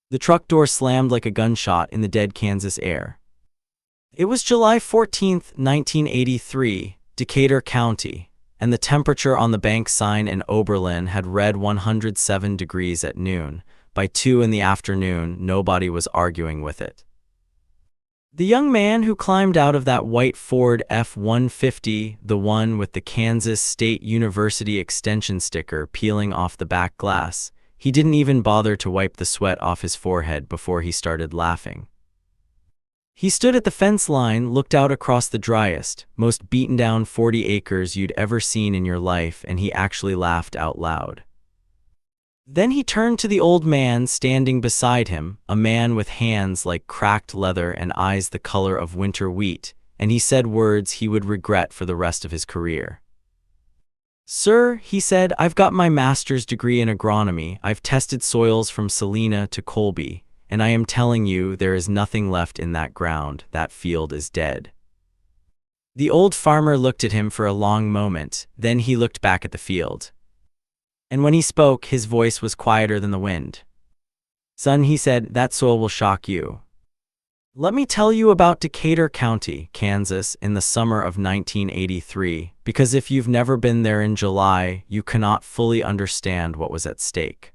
The truck door slammed like a gunshot in the dead Kansas air. It was July 14th, 1983, Decatur County, and the temperature on the bank sign in Oberlin had read 107 degrees at noon. By 2 in the afternoon, nobody was arguing with it. The young man who climbed out of that white Ford F-150, the one with the Kansas State University extension sticker peeling off the back glass, he didn't even bother to wipe the sweat off his forehead before he started laughing. He stood at the fence line, looked out across the driest, most beaten-down 40 acres you'd ever seen in your life, and he actually laughed out loud. Then he turned to the old man standing beside him, a man with hands like cracked leather and eyes the color of winter wheat, and he said words he would regret for the rest of his career. "Sir," he said, "I've got my master's degree in agronomy. I've tested soils from Salina to Colby, and I am telling you there is nothing left in that ground. That field is dead." The old farmer looked at him for a long moment, then he looked back at the field. And when he spoke, his voice was quieter than the wind. "Son," he said, "that soil will shock you. Let me tell you about Decatur County, Kansas, in the summer of 1983, because if you've never been there in July, you cannot fully understand what was at stake."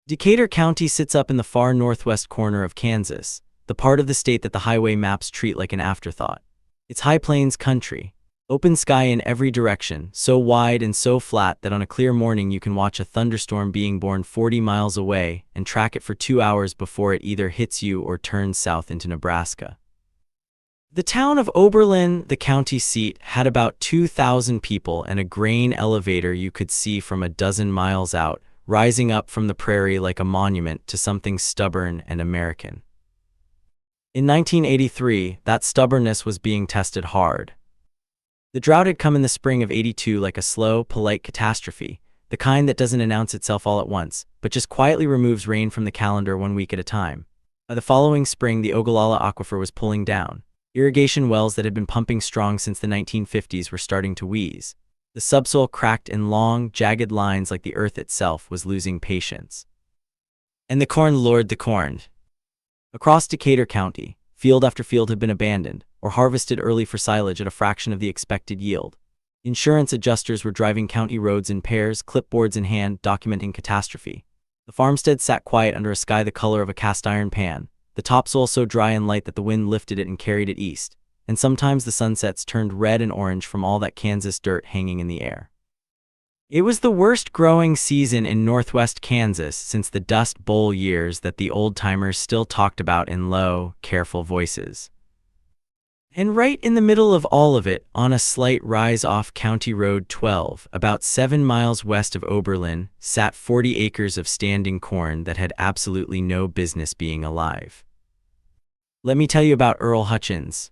Decatur County sits up in the far northwest corner of Kansas, the part of the state that the highway maps treat like an afterthought. It's high plains country. Open sky in every direction, so wide and so flat that on a clear morning you can watch a thunderstorm being born 40 miles away and track it for 2 hours before it either hits you or turns south into Nebraska. The town of Oberlin, the county seat, had about 2,000 people and a grain elevator you could see from a dozen miles out, rising up from the prairie like a monument to something stubborn and American. In 1983, that stubbornness was being tested hard. The drought had come in the spring of '82 like a slow, polite catastrophe, the kind that doesn't announce itself all at once, but just quietly removes rain from the calendar 1 week at a time. By the following spring, the Ogallala Aquifer was pulling down. Irrigation wells that had been pumping strong since the 1950s were starting to wheeze. The subsoil cracked in long, jagged lines like the earth itself was losing patience. And the corn lured the corn. Across Decatur County, field after field had been abandoned, or harvested early for silage at a fraction of the expected yield. Insurance adjusters were driving county roads in pairs, clipboards in hand, documenting catastrophe. The farmstead sat quiet under a sky the color of a cast-iron pan, the topsoil so dry and light that the wind lifted it and carried it east, and sometimes the sunsets turned red and orange from all that Kansas dirt hanging in the air. It was the worst growing season in northwest Kansas since the Dust Bowl years that the old-timers still talked about in low, careful voices. And right in the middle of all of it, on a slight rise off County Road 12, about 7 miles west of Oberlin, sat 40 acres of standing corn that had absolutely no business being alive. Let me tell you about Earl Hutchkins.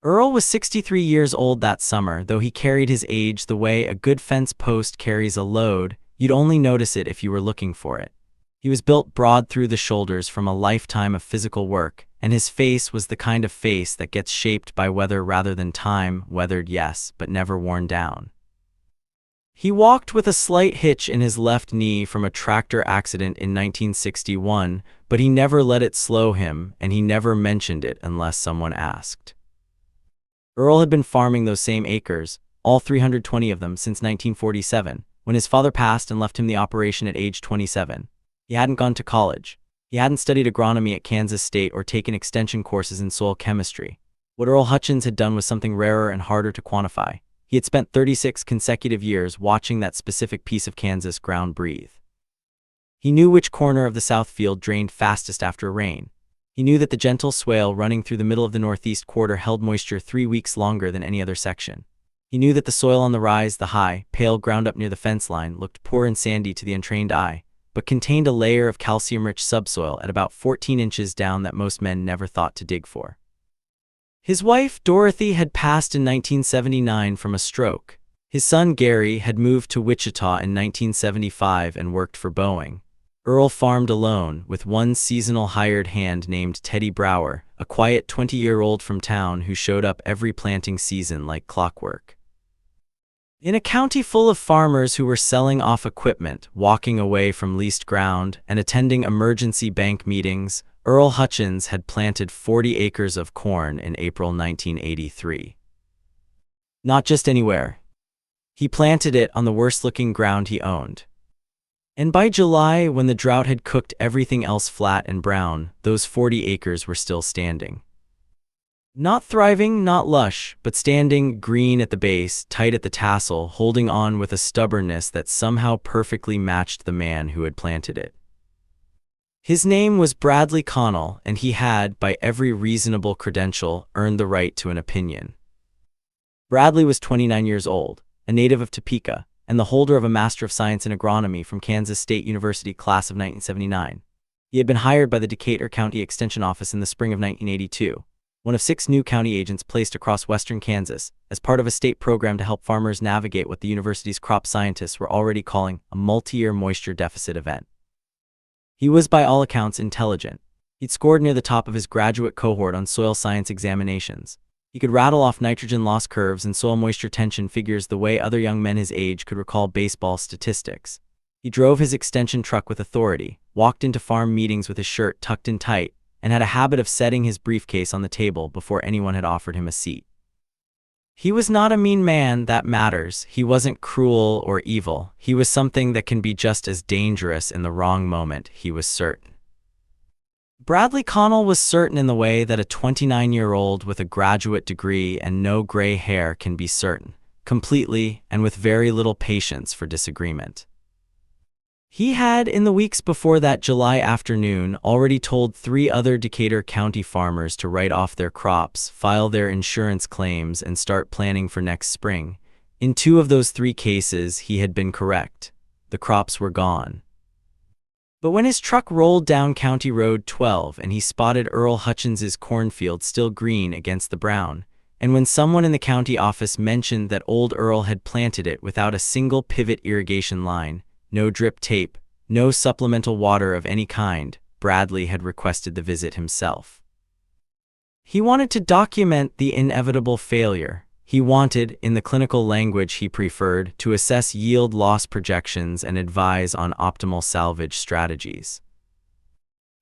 Earl was 63 years old that summer, though he carried his age the way a good fence post carries a load. You'd only notice it if you were looking for it. He was built broad through the shoulders from a lifetime of physical work, and his face was the kind of face that gets shaped by weather rather than time, weathered yes, but never worn down. He walked with a slight hitch in his left knee from a tractor accident in 1961, but he never let it slow him, and he never mentioned it unless someone asked. Earl had been farming those same acres, all 320 of them, since 1947, when his father passed and left him the operation at age 27. He hadn't gone to college. He hadn't studied agronomy at Kansas State or taken extension courses in soil chemistry. What Earl Hutchkins had done was something rarer and harder to quantify. He had spent 36 consecutive years watching that specific piece of Kansas ground breathe. He knew which corner of the south field drained fastest after rain. He knew that the gentle swale running through the middle of the northeast quarter held moisture 3 weeks longer than any other section. He knew that the soil on the rise, the high, pale ground up near the fence line, looked poor and sandy to the untrained eye, but contained a layer of calcium-rich subsoil at about 14 inches down that most men never thought to dig for. His wife, Dorothy, had passed in 1979 from a stroke. His son, Gary, had moved to Wichita in 1975 and worked for Boeing. Earl farmed alone, with one seasonal hired hand named Teddy Brower, a quiet 20-year-old from town who showed up every planting season like clockwork. In a county full of farmers who were selling off equipment, walking away from leased ground, and attending emergency bank meetings, Earl Hutchins had planted 40 acres of corn in April 1983. Not just anywhere. He planted it on the worst-looking ground he owned. And by July, when the drought had cooked everything else flat and brown, those 40 acres were still standing. Not thriving, not lush, but standing, green at the base, tight at the tassel, holding on with a stubbornness that somehow perfectly matched the man who had planted it. His name was Bradley Connell, and he had, by every reasonable credential, earned the right to an opinion. Bradley was 29 years old, a native of Topeka, and the holder of a Master of Science in Agronomy from Kansas State University class of 1979. He had been hired by the Decatur County Extension Office in the spring of 1982, one of 6 new county agents placed across western Kansas, as part of a state program to help farmers navigate what the university's crop scientists were already calling a multi-year moisture deficit event. He was by all accounts intelligent. He'd scored near the top of his graduate cohort on soil science examinations. He could rattle off nitrogen loss curves and soil moisture tension figures the way other young men his age could recall baseball statistics. He drove his extension truck with authority, walked into farm meetings with his shirt tucked in tight, and had a habit of setting his briefcase on the table before anyone had offered him a seat. He was not a mean man, that matters. He wasn't cruel or evil. He was something that can be just as dangerous in the wrong moment, he was certain. Bradley Connell was certain in the way that a 29-year-old with a graduate degree and no gray hair can be certain, completely and with very little patience for disagreement. He had, in the weeks before that July afternoon, already told 3 other Decatur County farmers to write off their crops, file their insurance claims, and start planning for next spring. In 2 of those 3 cases, he had been correct. The crops were gone. But when his truck rolled down County Road 12 and he spotted Earl Hutchins's cornfield still green against the brown, and when someone in the county office mentioned that old Earl had planted it without a single pivot irrigation line, no drip tape, no supplemental water of any kind, Bradley had requested the visit himself. He wanted to document the inevitable failure. He wanted, in the clinical language he preferred, to assess yield loss projections and advise on optimal salvage strategies.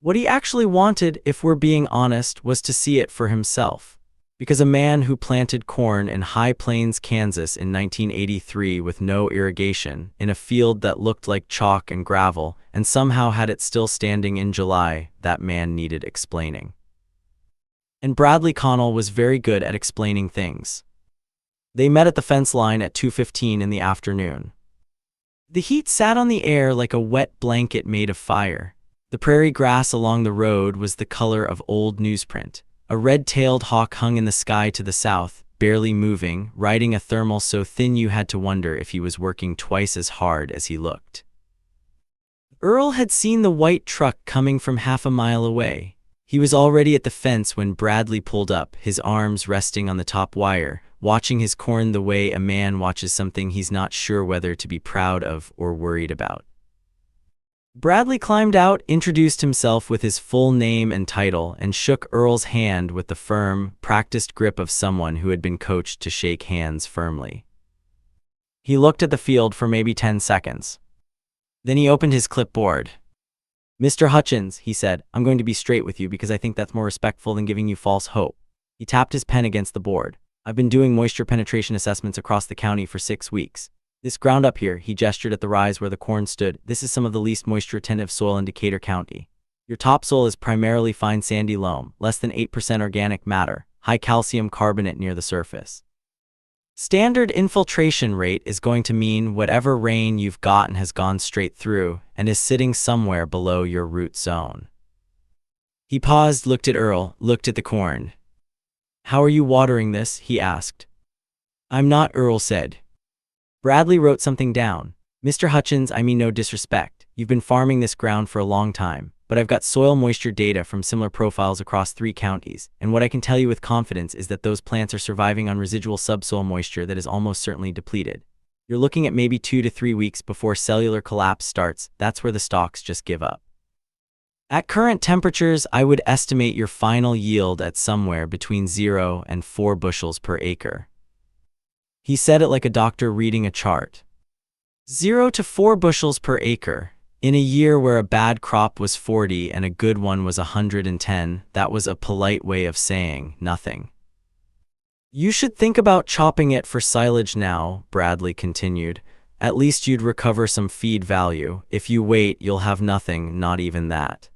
What he actually wanted, if we're being honest, was to see it for himself. Because a man who planted corn in High Plains, Kansas in 1983 with no irrigation, in a field that looked like chalk and gravel, and somehow had it still standing in July, that man needed explaining. And Bradley Connell was very good at explaining things. They met at the fence line at 2:15 in the afternoon. The heat sat on the air like a wet blanket made of fire. The prairie grass along the road was the color of old newsprint. A red-tailed hawk hung in the sky to the south, barely moving, riding a thermal so thin you had to wonder if he was working twice as hard as he looked. Earl had seen the white truck coming from half a mile away. He was already at the fence when Bradley pulled up, his arms resting on the top wire, watching his corn the way a man watches something he's not sure whether to be proud of or worried about. Bradley climbed out, introduced himself with his full name and title, and shook Earl's hand with the firm, practiced grip of someone who had been coached to shake hands firmly. He looked at the field for maybe 10 seconds. Then he opened his clipboard. "Mr. Hutchins," he said, "I'm going to be straight with you because I think that's more respectful than giving you false hope." He tapped his pen against the board. "I've been doing moisture penetration assessments across the county for 6 weeks. This ground up here," he gestured at the rise where the corn stood, "this is some of the least moisture-retentive soil in Decatur County. Your topsoil is primarily fine sandy loam, less than 8% organic matter, high calcium carbonate near the surface. Standard infiltration rate is going to mean whatever rain you've gotten has gone straight through and is sitting somewhere below your root zone." He paused, looked at Earl, looked at the corn. "How are you watering this?" he asked. "I'm not," Earl said. Bradley wrote something down. "Mr. Hutchins, I mean no disrespect. You've been farming this ground for a long time, but I've got soil moisture data from similar profiles across 3 counties, and what I can tell you with confidence is that those plants are surviving on residual subsoil moisture that is almost certainly depleted. You're looking at maybe 2 to 3 weeks before cellular collapse starts. That's where the stalks just give up. At current temperatures, I would estimate your final yield at somewhere between 0 and 4 bushels per acre." He said it like a doctor reading a chart. 0 to 4 bushels per acre. In a year where a bad crop was 40 and a good one was 110, that was a polite way of saying nothing. You should think about chopping it for silage now, Bradley continued. At least you'd recover some feed value. If you wait, you'll have nothing, not even that.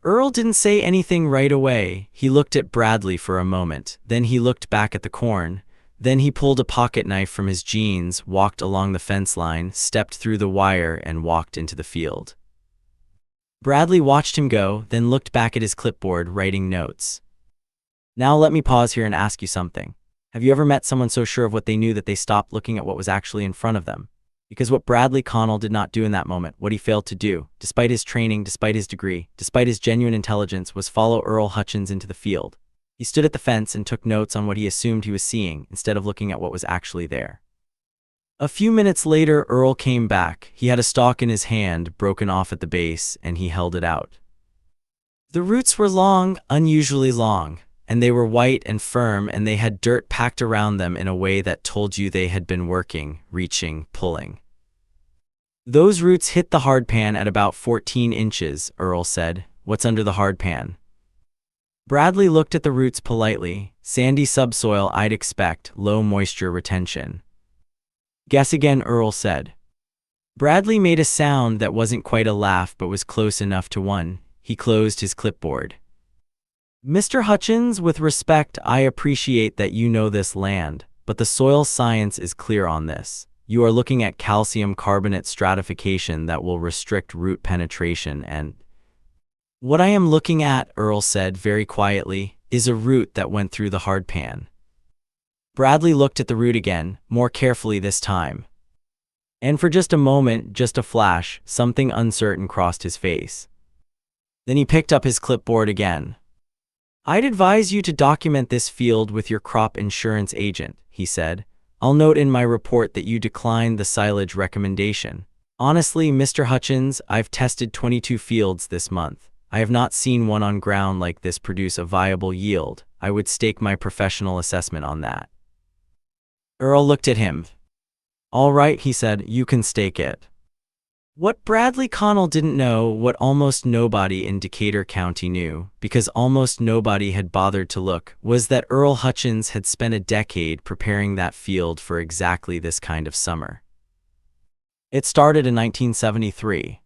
Earl didn't say anything right away. He looked at Bradley for a moment. Then he looked back at the corn. Then he pulled a pocket knife from his jeans, walked along the fence line, stepped through the wire, and walked into the field. Bradley watched him go, then looked back at his clipboard, writing notes. Now let me pause here and ask you something. Have you ever met someone so sure of what they knew that they stopped looking at what was actually in front of them? Because what Bradley Connell did not do in that moment, what he failed to do, despite his training, despite his degree, despite his genuine intelligence, was follow Earl Hutchins into the field. He stood at the fence and took notes on what he assumed he was seeing, instead of looking at what was actually there. A few minutes later, Earl came back. He had a stalk in his hand, broken off at the base, and he held it out. The roots were long, unusually long, and they were white and firm, and they had dirt packed around them in a way that told you they had been working, reaching, pulling. Those roots hit the hardpan at about 14 inches, Earl said. What's under the hardpan? Bradley looked at the roots politely. Sandy subsoil, I'd expect, low moisture retention. Guess again, Earl said. Bradley made a sound that wasn't quite a laugh but was close enough to one. He closed his clipboard. Mr. Hutchins, with respect, I appreciate that you know this land, but the soil science is clear on this. You are looking at calcium carbonate stratification that will restrict root penetration and... What I am looking at, Earl said very quietly, is a root that went through the hardpan. Bradley looked at the root again, more carefully this time. And for just a moment, just a flash, something uncertain crossed his face. Then he picked up his clipboard again. I'd advise you to document this field with your crop insurance agent, he said. I'll note in my report that you declined the silage recommendation. Honestly, Mr. Hutchins, I've tested 22 fields this month. I have not seen one on ground like this produce a viable yield. I would stake my professional assessment on that. Earl looked at him. All right, he said, you can stake it. What Bradley Connell didn't know, what almost nobody in Decatur County knew, because almost nobody had bothered to look, was that Earl Hutchins had spent a decade preparing that field for exactly this kind of summer. It started in 1973.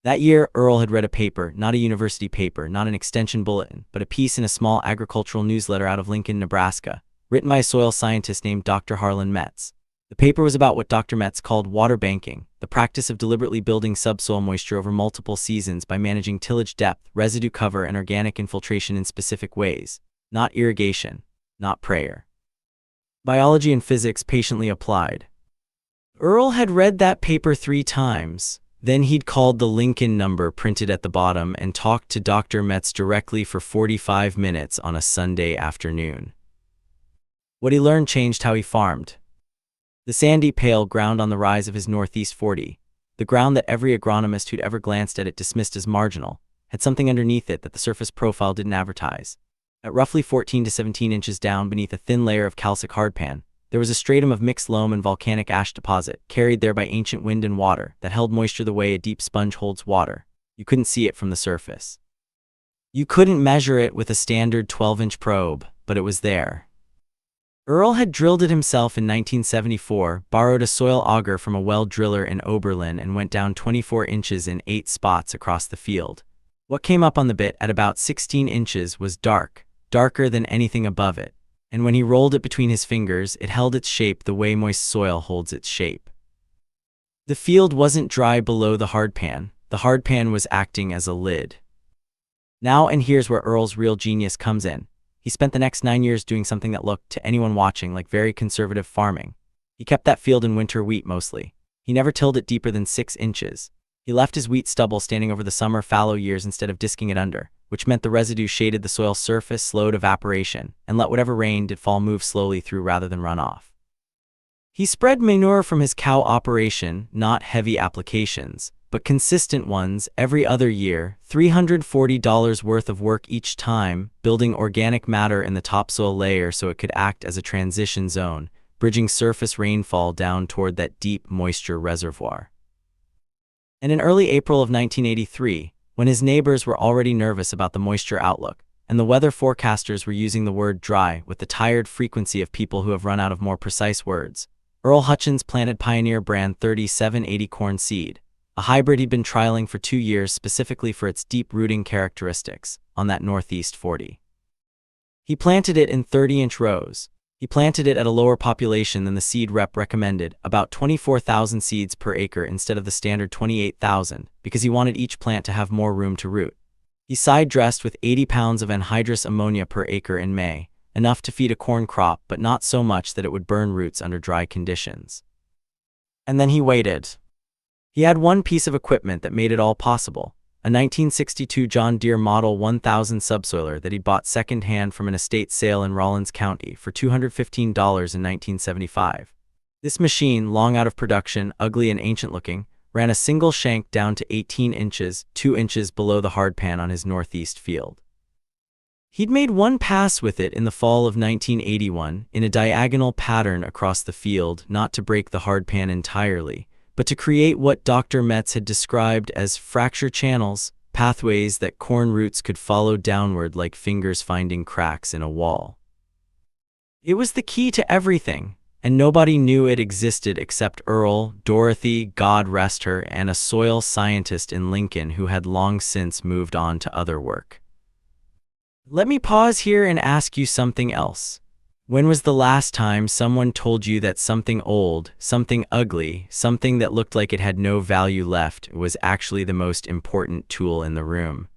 That year, Earl had read a paper, not a university paper, not an extension bulletin, but a piece in a small agricultural newsletter out of Lincoln, Nebraska, written by a soil scientist named Dr. Harlan Metz. The paper was about what Dr. Metz called water banking, the practice of deliberately building subsoil moisture over multiple seasons by managing tillage depth, residue cover, and organic infiltration in specific ways. Not irrigation, not prayer. Biology and physics patiently applied. Earl had read that paper 3 times. Then he'd called the Lincoln number printed at the bottom and talked to Dr. Metz directly for 45 minutes on a Sunday afternoon. What he learned changed how he farmed. The sandy pale ground on the rise of his Northeast 40, the ground that every agronomist who'd ever glanced at it dismissed as marginal, had something underneath it that the surface profile didn't advertise. At roughly 14 to 17 inches down beneath a thin layer of calcic hardpan, there was a stratum of mixed loam and volcanic ash deposit, carried there by ancient wind and water, that held moisture the way a deep sponge holds water. You couldn't see it from the surface. You couldn't measure it with a standard 12-inch probe, but it was there. Earl had drilled it himself in 1974, borrowed a soil auger from a well driller in Oberlin, and went down 24 inches in 8 spots across the field. What came up on the bit at about 16 inches was dark, darker than anything above it. And when he rolled it between his fingers, it held its shape the way moist soil holds its shape. The field wasn't dry below the hardpan. The hardpan was acting as a lid. Now, and here's where Earl's real genius comes in. He spent the next 9 years doing something that looked, to anyone watching, like very conservative farming. He kept that field in winter wheat mostly. He never tilled it deeper than 6 inches. He left his wheat stubble standing over the summer fallow years instead of disking it under, which meant the residue shaded the soil surface, slowed evaporation, and let whatever rain did fall move slowly through rather than run off. He spread manure from his cow operation, not heavy applications, but consistent ones, every other year, $340 worth of work each time, building organic matter in the topsoil layer so it could act as a transition zone, bridging surface rainfall down toward that deep moisture reservoir. And in early April of 1983, when his neighbors were already nervous about the moisture outlook, and the weather forecasters were using the word dry with the tired frequency of people who have run out of more precise words, Earl Hutchins planted Pioneer brand 3780 corn seed, a hybrid he'd been trialing for 2 years specifically for its deep-rooting characteristics, on that Northeast 40. He planted it in 30-inch rows. He planted it at a lower population than the seed rep recommended, about 24,000 seeds per acre instead of the standard 28,000, because he wanted each plant to have more room to root. He side-dressed with 80 pounds of anhydrous ammonia per acre in May, enough to feed a corn crop but not so much that it would burn roots under dry conditions. And then he waited. He had one piece of equipment that made it all possible, a 1962 John Deere Model 1000 subsoiler that he'd bought second-hand from an estate sale in Rawlins County for $215 in 1975. This machine, long out of production, ugly and ancient-looking, ran a single shank down to 18 inches, 2 inches below the hardpan on his northeast field. He'd made one pass with it in the fall of 1981 in a diagonal pattern across the field, not to break the hardpan entirely, but to create what Dr. Metz had described as fracture channels, pathways that corn roots could follow downward like fingers finding cracks in a wall. It was the key to everything, and nobody knew it existed except Earl, Dorothy, God rest her, and a soil scientist in Lincoln who had long since moved on to other work. Let me pause here and ask you something else. When was the last time someone told you that something old, something ugly, something that looked like it had no value left was actually the most important tool in the room?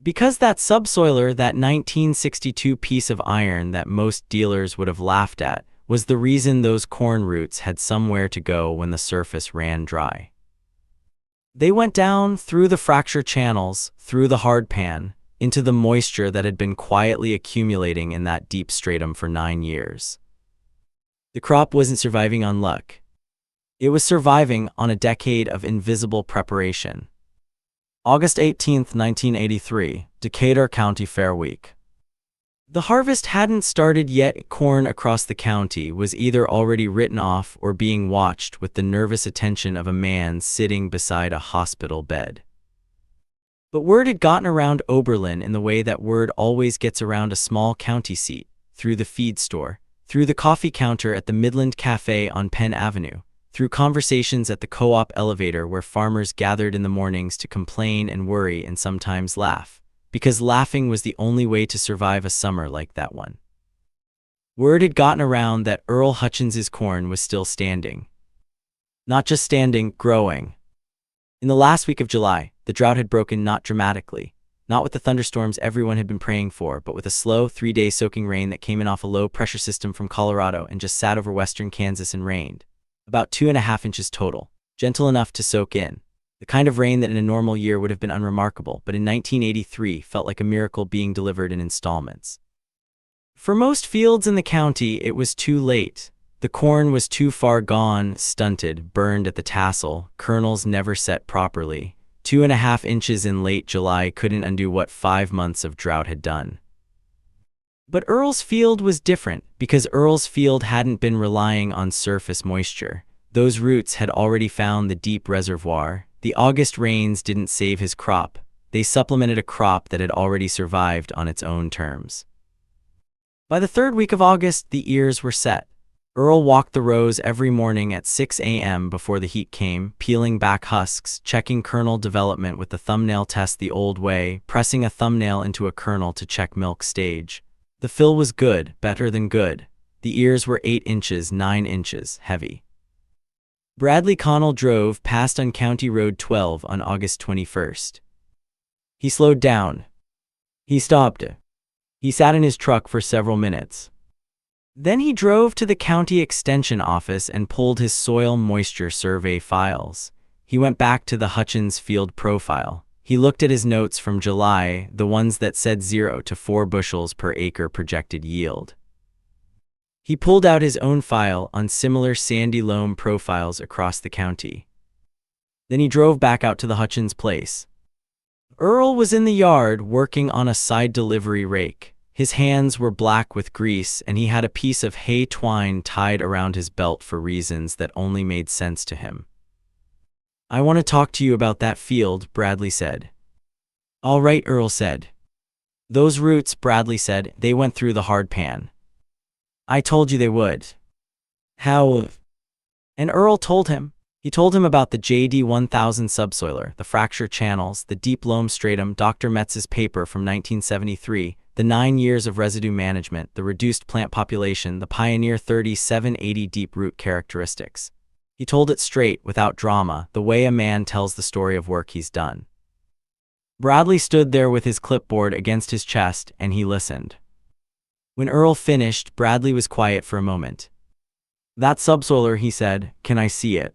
Because that subsoiler, that 1962 piece of iron that most dealers would have laughed at, was the reason those corn roots had somewhere to go when the surface ran dry. They went down through the fracture channels, through the hardpan, into the moisture that had been quietly accumulating in that deep stratum for 9 years. The crop wasn't surviving on luck. It was surviving on a decade of invisible preparation. August 18, 1983, Decatur County Fair Week. The harvest hadn't started yet. Corn across the county was either already written off or being watched with the nervous attention of a man sitting beside a hospital bed. But word had gotten around Oberlin in the way that word always gets around a small county seat, through the feed store, through the coffee counter at the Midland Cafe on Penn Avenue, through conversations at the co-op elevator where farmers gathered in the mornings to complain and worry and sometimes laugh, because laughing was the only way to survive a summer like that one. Word had gotten around that Earl Hutchins's corn was still standing. Not just standing, growing. In the last week of July, the drought had broken, not dramatically, not with the thunderstorms everyone had been praying for, but with a slow 3-day soaking rain that came in off a low-pressure system from Colorado and just sat over western Kansas and rained. About 2.5 inches total, gentle enough to soak in. The kind of rain that in a normal year would have been unremarkable, but in 1983 felt like a miracle being delivered in installments. For most fields in the county, it was too late. The corn was too far gone, stunted, burned at the tassel, kernels never set properly. 2.5 inches in late July couldn't undo what 5 months of drought had done. But Earl's field was different, because Earl's field hadn't been relying on surface moisture. Those roots had already found the deep reservoir. The August rains didn't save his crop. They supplemented a crop that had already survived on its own terms. By the 3rd week of August, the ears were set. Earl walked the rows every morning at 6 a.m. before the heat came, peeling back husks, checking kernel development with the thumbnail test the old way, pressing a thumbnail into a kernel to check milk stage. The fill was good, better than good. The ears were 8 inches, 9 inches, heavy. Bradley Connell drove past on County Road 12 on August 21st. He slowed down. He stopped. He sat in his truck for several minutes. Then he drove to the county extension office and pulled his soil moisture survey files. He went back to the Hutchins field profile. He looked at his notes from July, the ones that said 0 to 4 bushels per acre projected yield. He pulled out his own file on similar sandy loam profiles across the county. Then he drove back out to the Hutchins place. Earl was in the yard working on a side delivery rake. His hands were black with grease, and he had a piece of hay twine tied around his belt for reasons that only made sense to him. "I want to talk to you about that field," Bradley said. "All right," Earl said. "Those roots," Bradley said, "they went through the hard pan. I told you they would." "How?" And Earl told him. He told him about the JD 1000 subsoiler, the fracture channels, the deep loam stratum, Dr. Metz's paper from 1973, the 9 years of residue management, the reduced plant population, the Pioneer 3780 deep root characteristics. He told it straight, without drama, the way a man tells the story of work he's done. Bradley stood there with his clipboard against his chest, and he listened. When Earl finished, Bradley was quiet for a moment. "That subsoiler," he said, "can I see it?"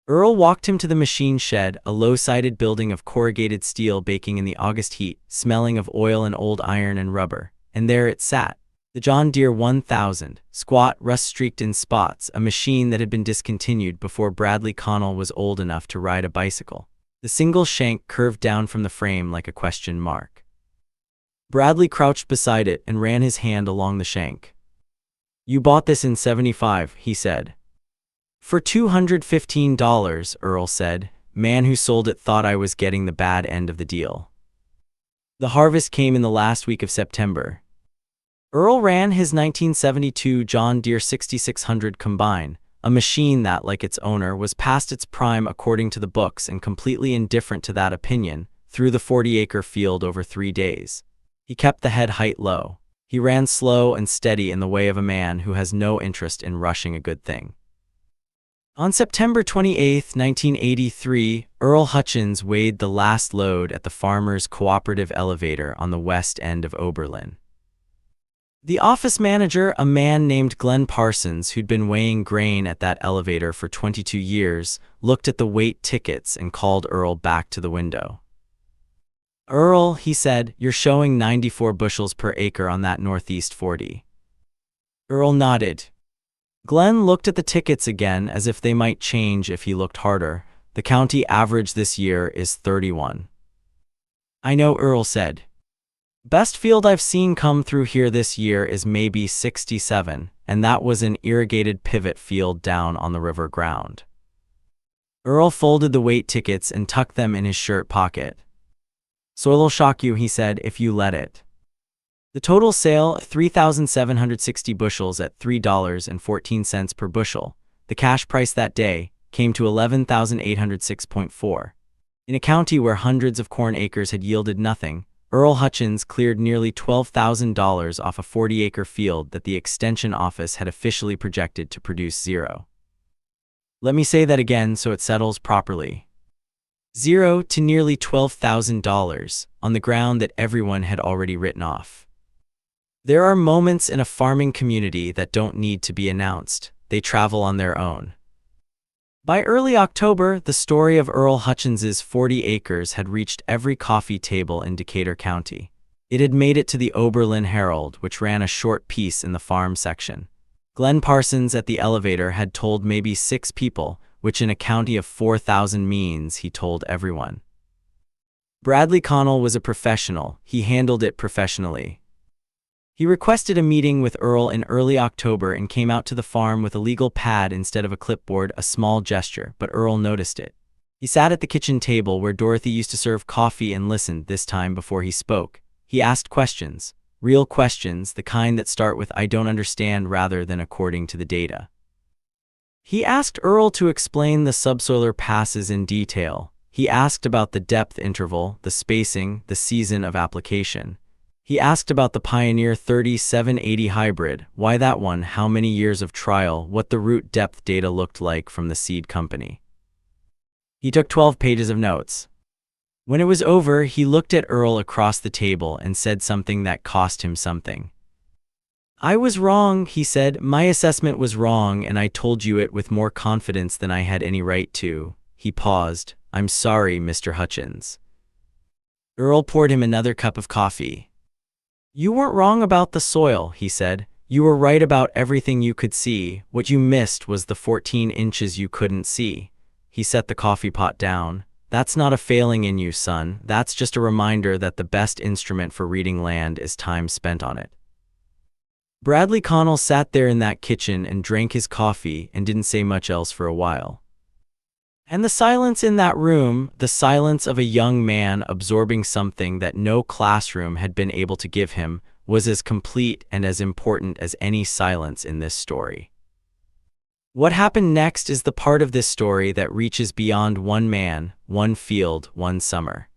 Earl walked him to the machine shed, a low-sided building of corrugated steel baking in the August heat, smelling of oil and old iron and rubber, and there it sat. The John Deere 1000, squat, rust-streaked in spots, a machine that had been discontinued before Bradley Connell was old enough to ride a bicycle. The single shank curved down from the frame like a question mark. Bradley crouched beside it and ran his hand along the shank. "You bought this in '75, he said. "For $215, Earl said. "Man who sold it thought I was getting the bad end of the deal." The harvest came in the last week of September. Earl ran his 1972 John Deere 6600 combine, a machine that, like its owner, was past its prime according to the books and completely indifferent to that opinion, through the 40-acre field over 3 days. He kept the head height low. He ran slow and steady in the way of a man who has no interest in rushing a good thing. On September 28, 1983, Earl Hutchins weighed the last load at the Farmers Cooperative Elevator on the west end of Oberlin. The office manager, a man named Glenn Parsons who'd been weighing grain at that elevator for 22 years, looked at the weight tickets and called Earl back to the window. "Earl," he said, "you're showing 94 bushels per acre on that northeast 40. Earl nodded. Glenn looked at the tickets again as if they might change if he looked harder. "The county average this year is 31. "I know," Earl said. "Best field I've seen come through here this year is maybe 67, and that was an irrigated pivot field down on the river ground." Earl folded the weight tickets and tucked them in his shirt pocket. "Soil'll shock you," he said, "if you let it." The total sale, 3,760 bushels at $3.14 per bushel. The cash price that day came to $11,806.4. In a county where hundreds of corn acres had yielded nothing, Earl Hutchins cleared nearly $12,000 off a 40-acre field that the Extension Office had officially projected to produce zero. Let me say that again so it settles properly. Zero to nearly $12,000 on the ground that everyone had already written off. There are moments in a farming community that don't need to be announced. They travel on their own. By early October, the story of Earl Hutchins's 40 acres had reached every coffee table in Decatur County. It had made it to the Oberlin Herald, which ran a short piece in the farm section. Glenn Parsons at the elevator had told maybe 6 people, which in a county of 4,000 means he told everyone. Bradley Connell was a professional. He handled it professionally. He requested a meeting with Earl in early October and came out to the farm with a legal pad instead of a clipboard, a small gesture, but Earl noticed it. He sat at the kitchen table where Dorothy used to serve coffee and listened this time before he spoke. He asked questions, real questions, the kind that start with "I don't understand" rather than "according to the data." He asked Earl to explain the subsoiler passes in detail. He asked about the depth interval, the spacing, the season of application. He asked about the Pioneer 3780 hybrid, why that one, how many years of trial, what the root depth data looked like from the seed company. He took 12 pages of notes. When it was over, he looked at Earl across the table and said something that cost him something. "I was wrong," he said. "My assessment was wrong, and I told you it with more confidence than I had any right to." He paused. "I'm sorry, Mr. Hutchins." Earl poured him another cup of coffee. "You weren't wrong about the soil," he said. "You were right about everything you could see. What you missed was the 14 inches you couldn't see." He set the coffee pot down. That's not a failing in you, son. That's just a reminder that the best instrument for reading land is time spent on it. Bradley Connell sat there in that kitchen and drank his coffee and didn't say much else for a while. And the silence in that room, the silence of a young man absorbing something that no classroom had been able to give him, was as complete and as important as any silence in this story. What happened next is the part of this story that reaches beyond one man, one field, one summer.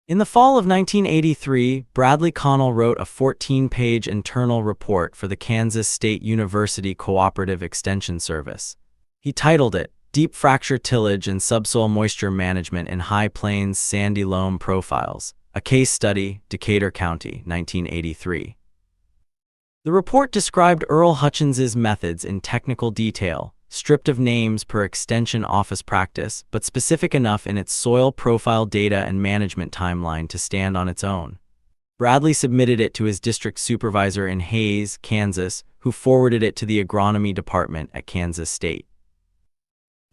In the fall of 1983, Bradley Connell wrote a 14-page internal report for the Kansas State University Cooperative Extension Service. He titled it, Deep Fracture Tillage and Subsoil Moisture Management in High Plains Sandy Loam Profiles, a Case Study, Decatur County, 1983. The report described Earl Hutchins's methods in technical detail, stripped of names per extension office practice, but specific enough in its soil profile data and management timeline to stand on its own. Bradley submitted it to his district supervisor in Hays, Kansas, who forwarded it to the agronomy department at Kansas State.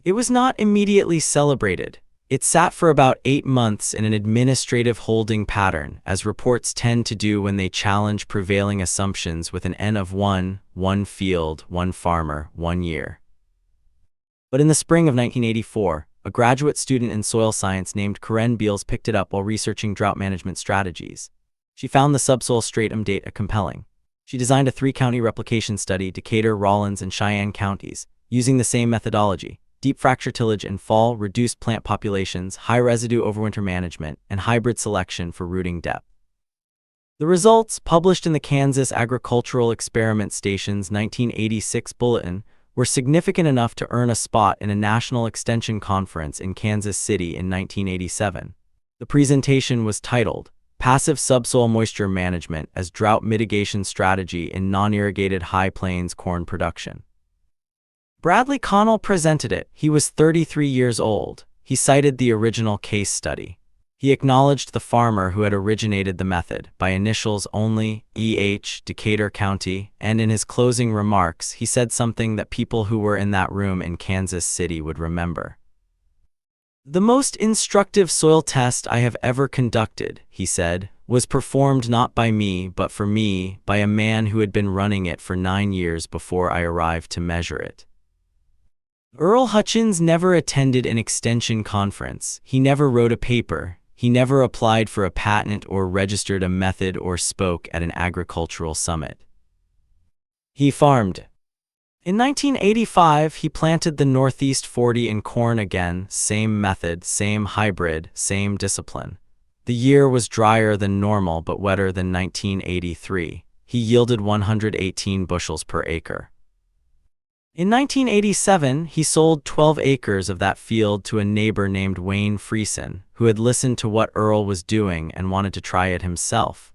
It was not immediately celebrated. It sat for about 8 months in an administrative holding pattern, as reports tend to do when they challenge prevailing assumptions with an N of 1, one field, one farmer, 1 year. But in the spring of 1984, a graduate student in soil science named Karen Beals picked it up while researching drought management strategies. She found the subsoil stratum data compelling. She designed a 3-county replication study, Decatur, Rawlins, and Cheyenne counties, using the same methodology: deep fracture tillage in fall, reduced plant populations, high residue overwinter management, and hybrid selection for rooting depth. The results, published in the Kansas Agricultural Experiment Station's 1986 bulletin, were significant enough to earn a spot in a national extension conference in Kansas City in 1987. The presentation was titled, Passive Subsoil Moisture Management as Drought Mitigation Strategy in Non-Irrigated High Plains Corn Production. Bradley Connell presented it. He was 33 years old. He cited the original case study. He acknowledged the farmer who had originated the method, by initials only, E.H., Decatur County, and in his closing remarks, he said something that people who were in that room in Kansas City would remember. The most instructive soil test I have ever conducted, he said, was performed not by me, but for me, by a man who had been running it for 9 years before I arrived to measure it. Earl Hutchins never attended an extension conference. He never wrote a paper. He never applied for a patent or registered a method or spoke at an agricultural summit. He farmed. In 1985, he planted the Northeast 40 in corn again, same method, same hybrid, same discipline. The year was drier than normal but wetter than 1983. He yielded 118 bushels per acre. In 1987, he sold 12 acres of that field to a neighbor named Wayne Friesen, who had listened to what Earl was doing and wanted to try it himself.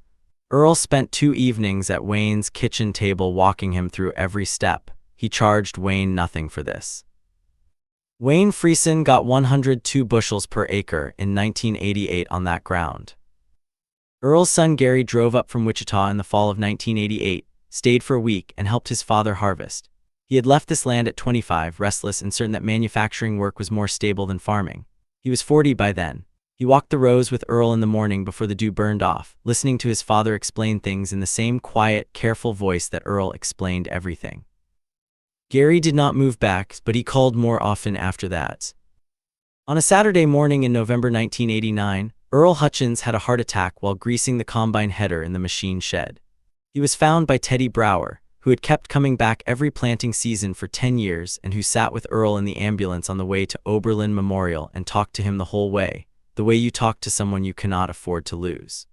Earl spent 2 evenings at Wayne's kitchen table walking him through every step. He charged Wayne nothing for this. Wayne Friesen got 102 bushels per acre in 1988 on that ground. Earl's son Gary drove up from Wichita in the fall of 1988, stayed for a week, and helped his father harvest. He had left this land at 25, restless and certain that manufacturing work was more stable than farming. He was 40 by then. He walked the rows with Earl in the morning before the dew burned off, listening to his father explain things in the same quiet, careful voice that Earl explained everything. Gary did not move back, but he called more often after that. On a Saturday morning in November 1989, Earl Hutchins had a heart attack while greasing the combine header in the machine shed. He was found by Teddy Brower, who had kept coming back every planting season for 10 years and who sat with Earl in the ambulance on the way to Oberlin Memorial and talked to him the whole way, the way you talk to someone you cannot afford to lose.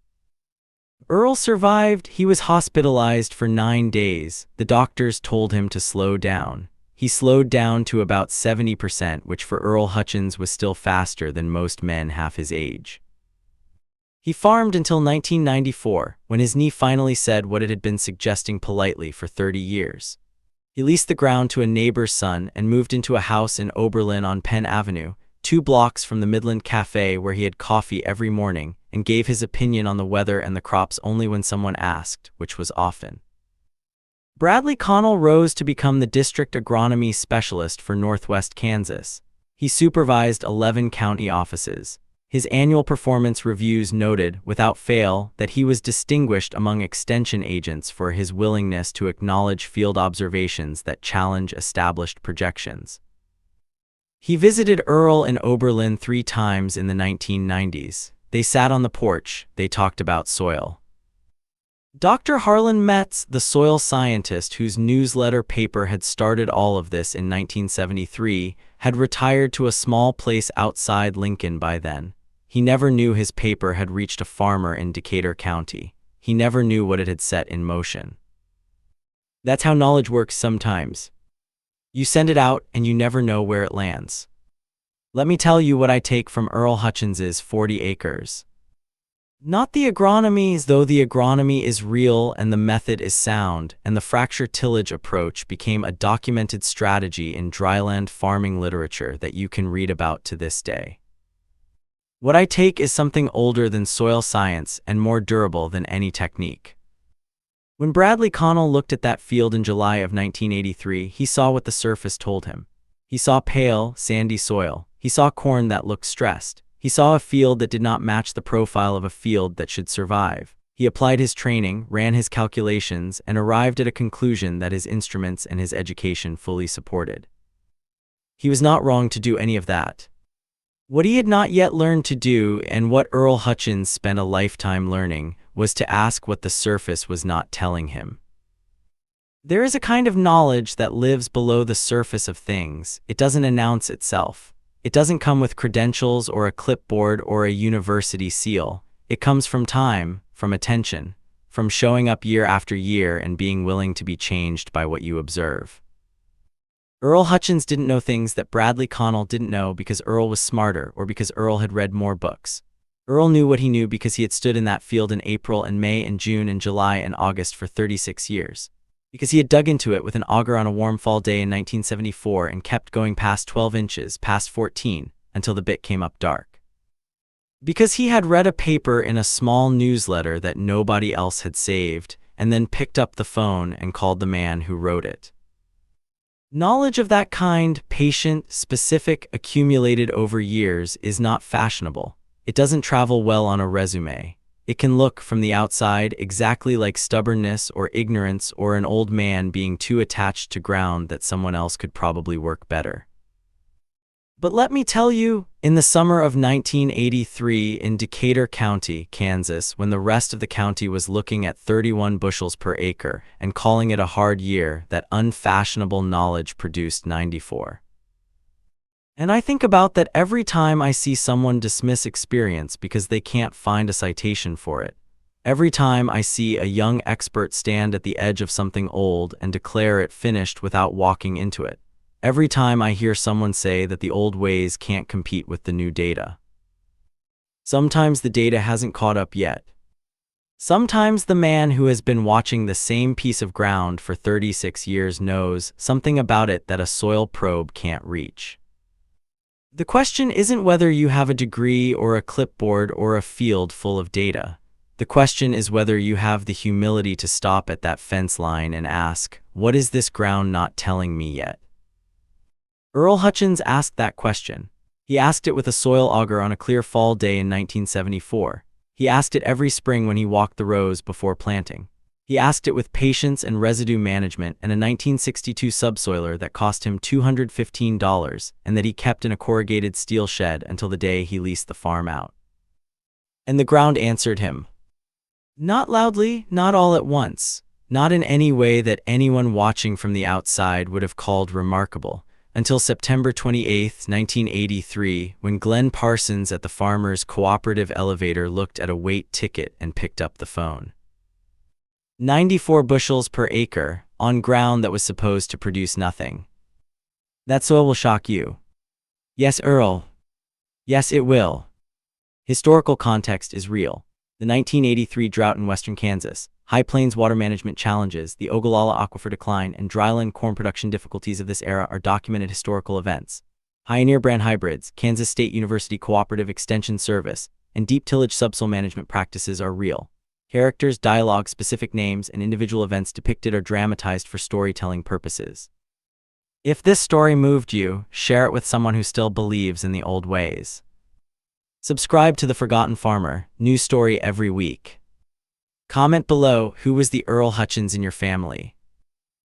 Earl survived. He was hospitalized for 9 days. The doctors told him to slow down. He slowed down to about 70%, which for Earl Hutchins was still faster than most men half his age. He farmed until 1994, when his knee finally said what it had been suggesting politely for 30 years. He leased the ground to a neighbor's son and moved into a house in Oberlin on Penn Avenue, 2 blocks from the Midland Cafe where he had coffee every morning, and gave his opinion on the weather and the crops only when someone asked, which was often. Bradley Connell rose to become the district agronomy specialist for Northwest Kansas. He supervised 11 county offices. His annual performance reviews noted, without fail, that he was distinguished among extension agents for his willingness to acknowledge field observations that challenge established projections. He visited Earl and Oberlin 3 times in the 1990s. They sat on the porch, they talked about soil. Dr. Harlan Metz, the soil scientist whose newsletter paper had started all of this in 1973, had retired to a small place outside Lincoln by then. He never knew his paper had reached a farmer in Decatur County. He never knew what it had set in motion. That's how knowledge works sometimes. You send it out and you never know where it lands. Let me tell you what I take from Earl Hutchins's 40 acres. Not the agronomy, though the agronomy is real and the method is sound, and the fracture tillage approach became a documented strategy in dryland farming literature that you can read about to this day. What I take is something older than soil science and more durable than any technique. When Bradley Connell looked at that field in July of 1983, he saw what the surface told him. He saw pale, sandy soil. He saw corn that looked stressed. He saw a field that did not match the profile of a field that should survive. He applied his training, ran his calculations, and arrived at a conclusion that his instruments and his education fully supported. He was not wrong to do any of that. What he had not yet learned to do, and what Earl Hutchins spent a lifetime learning, was to ask what the surface was not telling him. There is a kind of knowledge that lives below the surface of things. It doesn't announce itself. It doesn't come with credentials or a clipboard or a university seal. It comes from time, from attention, from showing up year after year and being willing to be changed by what you observe. Earl Hutchins didn't know things that Bradley Connell didn't know because Earl was smarter or because Earl had read more books. Earl knew what he knew because he had stood in that field in April and May and June and July and August for 36 years. Because he had dug into it with an auger on a warm fall day in 1974 and kept going past 12 inches, past 14, until the bit came up dark. Because he had read a paper in a small newsletter that nobody else had saved, and then picked up the phone and called the man who wrote it. Knowledge of that kind, patient, specific, accumulated over years, is not fashionable. It doesn't travel well on a resume. It can look, from the outside, exactly like stubbornness or ignorance or an old man being too attached to ground that someone else could probably work better. But let me tell you, in the summer of 1983 in Decatur County, Kansas, when the rest of the county was looking at 31 bushels per acre and calling it a hard year, that unfashionable knowledge produced 94. And I think about that every time I see someone dismiss experience because they can't find a citation for it. Every time I see a young expert stand at the edge of something old and declare it finished without walking into it. Every time I hear someone say that the old ways can't compete with the new data. Sometimes the data hasn't caught up yet. Sometimes the man who has been watching the same piece of ground for 36 years knows something about it that a soil probe can't reach. The question isn't whether you have a degree or a clipboard or a field full of data. The question is whether you have the humility to stop at that fence line and ask, what is this ground not telling me yet? Earl Hutchins asked that question. He asked it with a soil auger on a clear fall day in 1974. He asked it every spring when he walked the rows before planting. He asked it with patience and residue management and a 1962 subsoiler that cost him $215 and that he kept in a corrugated steel shed until the day he leased the farm out. And the ground answered him. Not loudly, not all at once, not in any way that anyone watching from the outside would have called remarkable, until September 28, 1983, when Glenn Parsons at the Farmers Cooperative elevator looked at a weight ticket and picked up the phone. 94 bushels per acre, on ground that was supposed to produce nothing. That soil will shock you. Yes, Earl. Yes, it will. Historical context is real. The 1983 drought in western Kansas, High Plains water management challenges, the Ogallala aquifer decline, and dryland corn production difficulties of this era are documented historical events. Pioneer brand hybrids, Kansas State University Cooperative Extension Service, and deep tillage subsoil management practices are real. Characters, dialogue, specific names, and individual events depicted are dramatized for storytelling purposes. If this story moved you, share it with someone who still believes in the old ways. Subscribe to The Forgotten Farmer, new story every week. Comment below, who was the Earl Hutchins in your family?